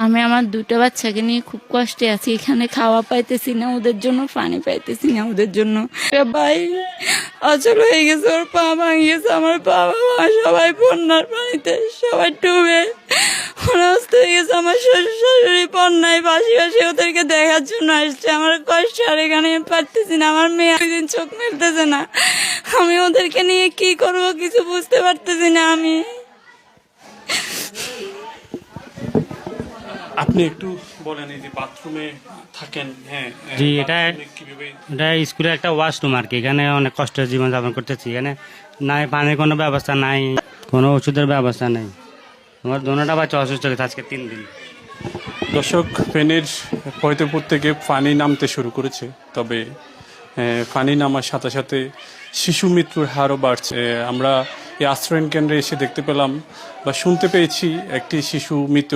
আমি আমার দুটো বাচ্চাকে নিয়ে খুব কষ্টে আছি, এখানে খাওয়া পাইতেছি না, ওদের জন্য পানি পাইতেছি না, ওদের জন্য ভাই অচল হয়ে গেছে, ওর পা ভাঙিয়েছে, আমার বাবা মা সবাই বন্যার পানিতে সবাই ডুবে অনাস্ত হয়ে গেছে। আমার শ্বশুর শাশুড়ি বন্যায় ভাসি ভাসি ওদেরকে দেখার জন্য আসছে। আমার কষ্ট আর এখানে পারতেছি না, আমার মেয়ে একদিন চোখ মেলতেছে না, আমি ওদেরকে নিয়ে কি করবো কিছু বুঝতে পারতেছি না। আমি আপনি একটু বলেন, এই যে বাথরুমে থাকেন, হ্যাঁ জি, এটা বাথরুমে কিভাবে? এটা স্কুলের একটা ওয়াশরুম আর কি। এখানে অনেক কষ্টের জীবনযাপন করতেছি। এখানে নাই পানির কোনো ব্যবস্থা নাই, কোনো ওষুধের ব্যবস্থা নেই। আমার দোনোটা বাচ্চা অসুস্থ হয়েছে আজকে 3 দিন। দর্শক, ফেনীর ফরিদপুর থেকে পানি নামতে শুরু করেছে, তবে পানি নামার সাথে সাথে শিশু মৃত্যুর হারও বাড়ছে। আমরা এই আশ্রয়ণ কেন্দ্রে এসে দেখতে পেলাম বা শুনতে পেয়েছি একটি শিশু মৃত